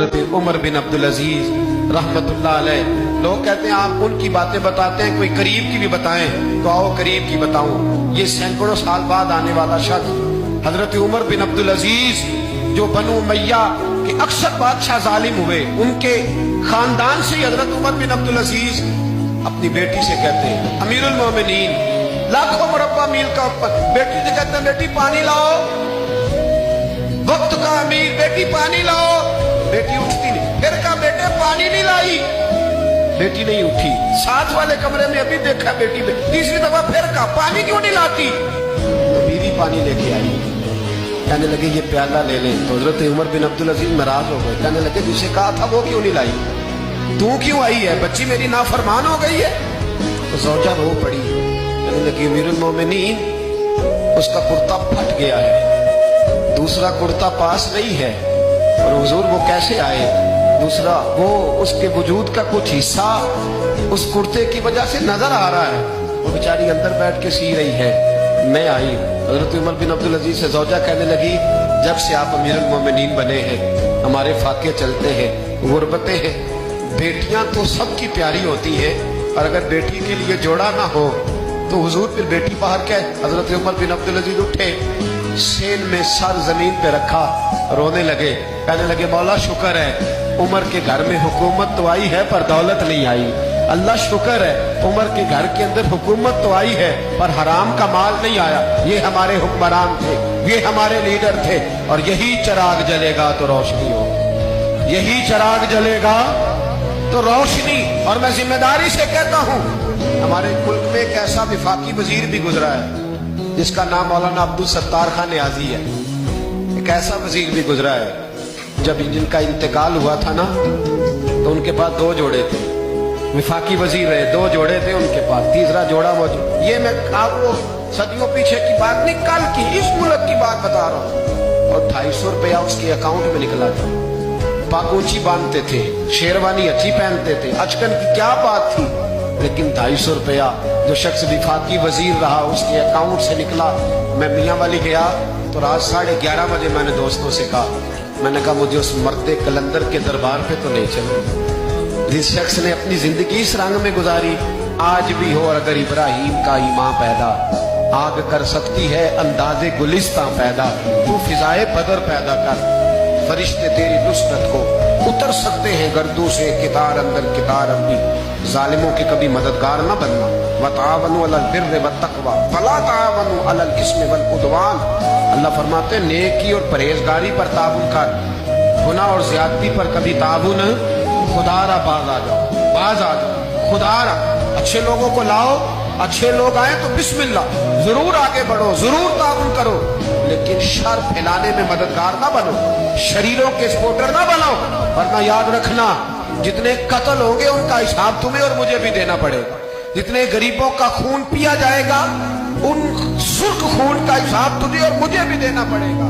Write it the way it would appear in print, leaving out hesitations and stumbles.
हज़रत उमर बिन अब्दुल अजीज रहमतुल्लाह अलैह। लोग कहते हैं आप उनकी बातें बताते हैं, कोई करीब की भी बताएं, तो आओ करीब की बताऊं। ये सैकड़ों साल बाद आने वाला शख्स हजरत उमर बिन अब्दुल अजीज, जो बनु उमैया के अक्सर बादशाह जालिम हुए, उनके खानदान से हजरत उमर बिन अब्दुल अजीज अपनी बेटी से कहते हैं अमीरुल मोमिनीन, लाखों मुरब्बा मील का बेटी से कहते हैं बेटी पानी लाओ, वक्त का अमीर बेटी पानी लाओ। बेटी उठती नहीं, फिर कहा बेटे पानी नहीं लाई, बेटी नहीं उठी। साथ वाले कमरे में अभी देखा बेटी में, तीसरी दफा फिर कहा पानी क्यों नहीं लाती, तो बीवी पानी लेके आई। कहने लगे ये प्याला ले ले, तो हजरत उमर बिन अब्दुल अजीज नाराज हो गए। कहने लगे जिसे कहा था वो क्यों नहीं लाई, तू क्यों आई है, बच्ची मेरी नाफरमान हो गई है। तो ज़ौजा रो पड़ी, कहने लगी अमीरुल मोमिनीन उसका कुर्ता फट गया है, दूसरा कुर्ता पास नहीं है, और हुजूर वो कैसे आए, दूसरा वो उसके वजूद का कुछ हिस्सा उस कुर्ते की वजह से नजर आ रहा है, वो बेचारी अंदर बैठ के सी रही है, मैं आई। हजरत उमर बिन अब्दुल अजीज से ज़ौजा कहने लगी जब से आप अमीरुल मोमिनीन बने हैं हमारे फाके चलते हैं, गुर्बतें हैं, बेटियां तो सबकी प्यारी होती हैं, और अगर बेटी के लिए जोड़ा ना हो तो हुजूर फिर बेटी बाहर क्या। हजरत उमर बिन अब्दुल अजीज उठे, सेन में सर जमीन पे रखा, रोने लगे, कहने लगे मौला शुक्र है उमर के घर में हुकूमत तो आई है पर दौलत नहीं आई, अल्लाह शुक्र है उमर के घर के अंदर हुकूमत तो आई है पर हराम का माल नहीं आया। ये हमारे हुक्मरान थे, ये हमारे लीडर थे, और यही चिराग जलेगा तो रोशनी हो, यही चिराग जलेगा तो रोशनी। और मैं जिम्मेदारी से कहता हूँ हमारे मुल्क में एक ऐसा विफाकी वजीर भी गुजरा है जिसका नाम मौलाना अब्दुल सत्तार खान नियाजी है। एक ऐसा वजीर भी गुजरा है जब जिनका इंतकाल हुआ था ना तो उनके पास दो जोड़े थे, विफाकी वजीर रहे, दो जोड़े थे उनके पास, तीसरा जोड़ा मौजूद। ये मैं आपको सदियों पीछे की बात नहीं, कल की इस मुल्क की बात बता रहा हूँ। और 250 रुपया उसके अकाउंट में निकला था, पागोची बांधते थे, शेरवानी अच्छी पहनते थे, अचकन की क्या बात थी, लेकिन 250 रुपया जो शख्स विफाकी वजीर रहा उसके अकाउंट से निकला। मैं मियाँ वाली गया तो रात 11:30 बजे मैंने दोस्तों से कहा, मैंने कहा मुझे उस मर्दे कलंदर के दरबार पे तो नहीं चलना जिस शख्स ने अपनी जिंदगी इस रंग में गुजारी। आज भी हो अगर इब्राहिम का ईमान पैदा, आग कर सकती है अंदाजे गुलिस्तां पैदा, तू फिजाए बदर पैदा कर, फरिश्ते तेरी नुसरत को उतर सकते हैं गर्दों से, कितार अंदर कितार अंबी, जालिमों के कभी मददगार न बनना। वतावनु अलल बिर्रि वत्तक़वा वला तावनु अलल इस्मि वल उद्वान। अल्लाह फरमाते हैं नेकी और परहेजगारी पर ताबुन कर, गुनाह और ज्यादती पर कभी ताबुन। खुदारा बाज आ जाओ, बाज आ जाओ, खुदारा अच्छे लोगों को लाओ, अच्छे लोग आए तो बिस्मिल्लाह, जरूर आगे बढ़ो, जरूर ताबुन करो, लेकिन शर फैलाने में मददगार ना बनो, शरीरों के सपोर्टर ना बनो, वरना याद रखना जितने कत्ल होंगे उनका हिसाब तुम्हें और मुझे भी देना पड़ेगा। जितने गरीबों का खून पिया जाएगा उन सुर्ख खून का हिसाब तुझे और मुझे भी देना पड़ेगा।